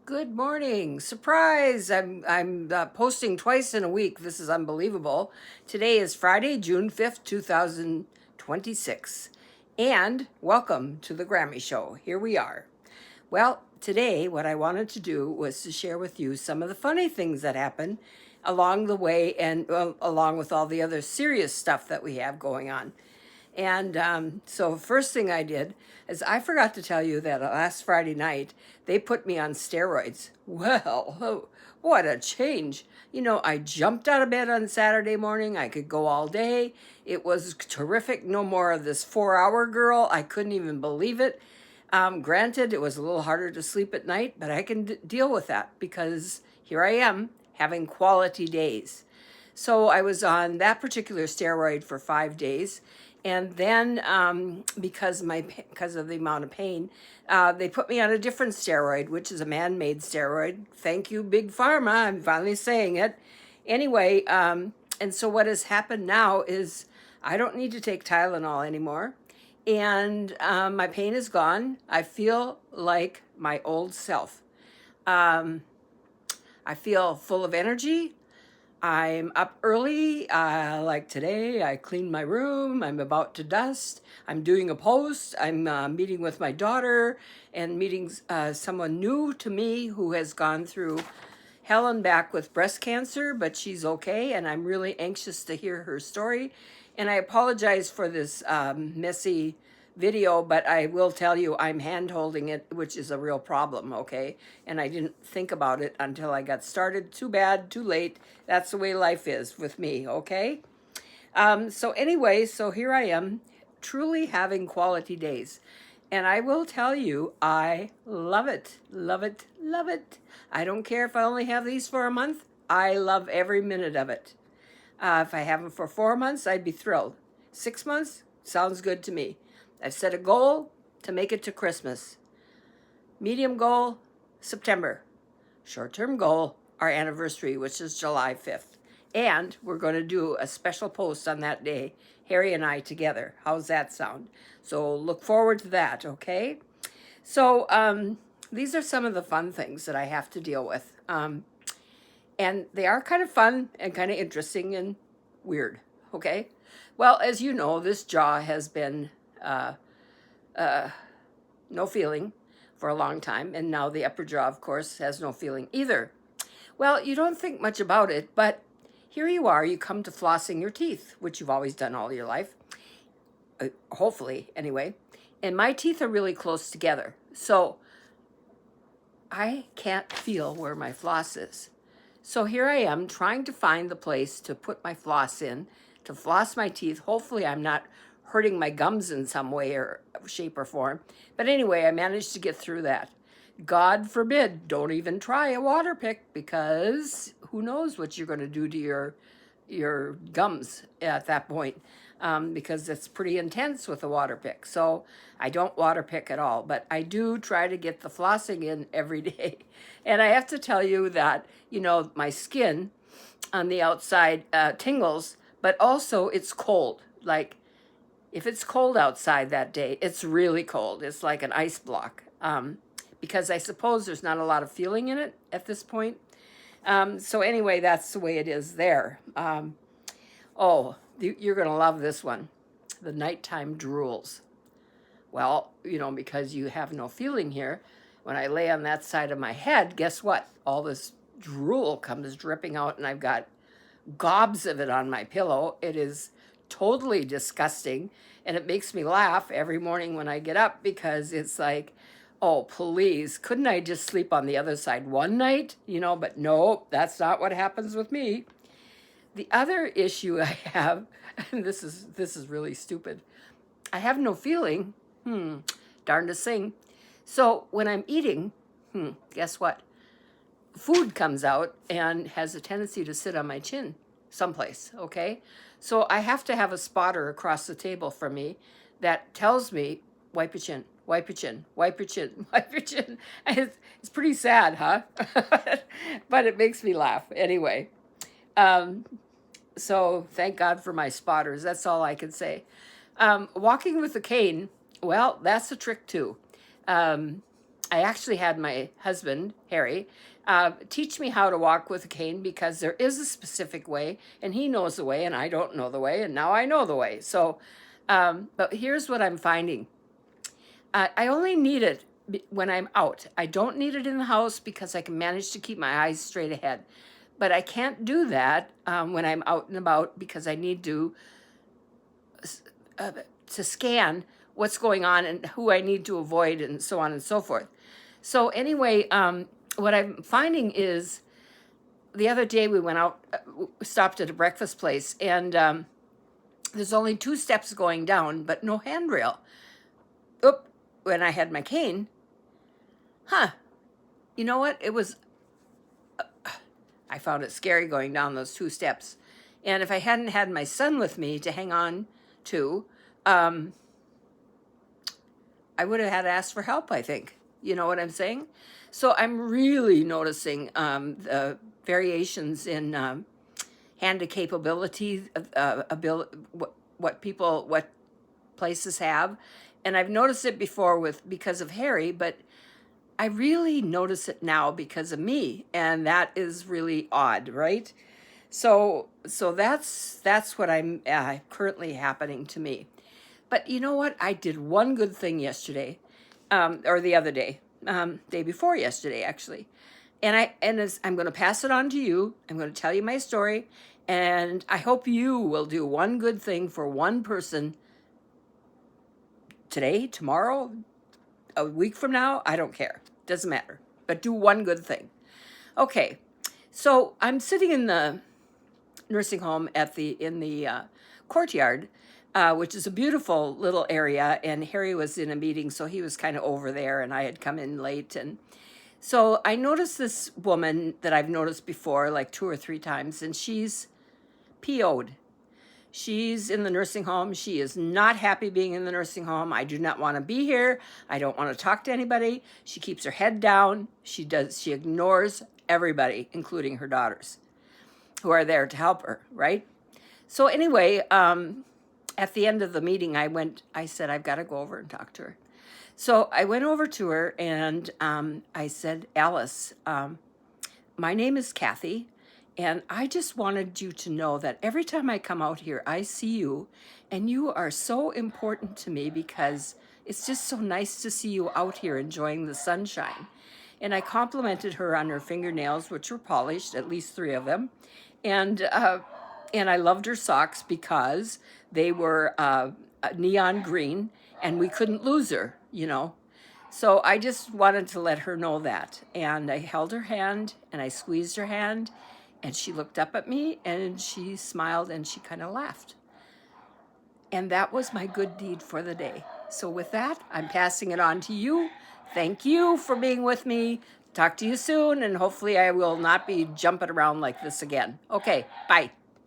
Good morning. Surprise. I'm posting twice in a week. This is unbelievable. Today is Friday, June 5th, 2026. And welcome to the Grammy Show. Here we are. Well, today what I wanted to do was to share with you some of the funny things that happen along the way and along with all the other serious stuff that we have going on. And so, first thing I did is I forgot to tell you that last Friday night they put me on steroids. Well, oh, what a change. I jumped out of bed on Saturday morning. I could go all day. It was terrific. No more of this 4 hour girl. I couldn't even believe it. Granted, it was a little harder to sleep at night, but I can deal with that because here I am having quality days. So I was on that particular steroid for 5 days, and then because of the amount of pain, they put me on a different steroid, which is a man-made steroid. Thank you, Big Pharma. I'm finally saying it. Anyway, and so what has happened now is I don't need to take Tylenol anymore, and my pain is gone. I feel like my old self. Um, I feel full of energy. I'm up early. Like today, I cleaned my room. I'm about to dust. I'm doing a post. I'm meeting with my daughter and meeting someone new to me who has gone through hell and back with breast cancer, but she's okay. And I'm really anxious to hear her story. And I apologize for this messy video, but I will tell you I'm hand holding it, which is a real problem, okay? And I didn't think about it until I got started. Too bad, too late. That's the way life is with me, okay? So anyway, so here I am, truly having quality days. And I will tell you, I love it, love it, love it. I don't care if I only have these for a month. I love every minute of it. If I have them for 4 months, I'd be thrilled. 6 months sounds good to me. I've set a goal to make it to Christmas. Medium goal, September. Short-term goal, our anniversary, which is July 5th. And we're going to do a special post on that day, Harry and I together. How's that sound? So look forward to that, okay? So these are some of the fun things that I have to deal with. And they are kind of fun and kind of interesting and weird, okay? Well, as you know, this jaw has been no feeling for a long time, and now the upper jaw, of course, has no feeling either. Well, you don't think much about it, but here you are, you come to flossing your teeth, which you've always done all your life, hopefully, anyway. And my teeth are really close together, so I can't feel where my floss is. So here I am trying to find the place to put my floss in, to floss my teeth. Hopefully I'm not hurting my gums in some way or shape or form. But anyway, I managed to get through that. God forbid, don't even try a water pick, because who knows what you're going to do to your gums at that point, because it's pretty intense with a water pick. So I don't water pick at all, but I do try to get the flossing in every day. And I have to tell you that, my skin on the outside tingles, but also it's cold. Like if it's cold outside that day, it's really cold. It's like an ice block, because I suppose there's not a lot of feeling in it at this point. So anyway, that's the way it is there. Oh, you're going to love this one. The nighttime drools. Well, because you have no feeling here, when I lay on that side of my head, guess what? All this drool comes dripping out, and I've got gobs of it on my pillow. It is totally disgusting, and it makes me laugh every morning when I get up, because it's like, oh, please, couldn't I just sleep on the other side one night? But no, that's not what happens with me. The other issue I have, and this is really stupid, I have no feeling. Darndest thing. So when I'm eating, guess what? Food comes out and has a tendency to sit on my chin someplace, okay? So I have to have a spotter across the table from me that tells me, wipe your chin, wipe your chin, wipe your chin, wipe your chin. It's pretty sad, huh? But it makes me laugh anyway. So thank God for my spotters. That's all I can say. Walking with a cane, well, that's a trick too. Um, I actually had my husband, Harry, teach me how to walk with a cane because there is a specific way, and he knows the way, and I don't know the way, and now I know the way. So, but here's what I'm finding. I only need it when I'm out. I don't need it in the house because I can manage to keep my eyes straight ahead. But I can't do that when I'm out and about because I need to scan what's going on and who I need to avoid and so on and so forth. So anyway, what I'm finding is the other day we went out, stopped at a breakfast place, and there's only 2 steps going down, but no handrail. Oop, when I had my cane, you know what? I found it scary going down those 2 steps. And if I hadn't had my son with me to hang on to, I would have had to ask for help, I think. You know what I'm saying? So I'm really noticing the variations in hand capability, what places have. And I've noticed it before because of Harry, but I really notice it now because of me, and that is really odd, right? So that's what I'm currently happening to me. But you know what? I did one good thing yesterday, or the other day, day before yesterday, actually. I'm going to pass it on to you. I'm going to tell you my story, and I hope you will do one good thing for one person today, tomorrow, a week from now. I don't care. Doesn't matter. But do one good thing. Okay. So I'm sitting in the nursing home in the courtyard, which is a beautiful little area. And Harry was in a meeting, so he was kind of over there, and I had come in late. And so I noticed this woman that I've noticed before, like 2 or 3 times, and she's PO'd. She's in the nursing home. She is not happy being in the nursing home. I do not want to be here. I don't want to talk to anybody. She keeps her head down. She ignores everybody, including her daughters, who are there to help her, right? So anyway, at the end of the meeting, I said, I've got to go over and talk to her. So I went over to her and I said, Alice, my name is Kathy. And I just wanted you to know that every time I come out here, I see you, and you are so important to me because it's just so nice to see you out here enjoying the sunshine. And I complimented her on her fingernails, which were polished, at least 3 of them. And I loved her socks because they were neon green, and we couldn't lose her, you know. So I just wanted to let her know that. And I held her hand, and I squeezed her hand, and she looked up at me, and she smiled, and she kind of laughed. And that was my good deed for the day. So with that, I'm passing it on to you. Thank you for being with me. Talk to you soon, and hopefully I will not be jumping around like this again. Okay, bye.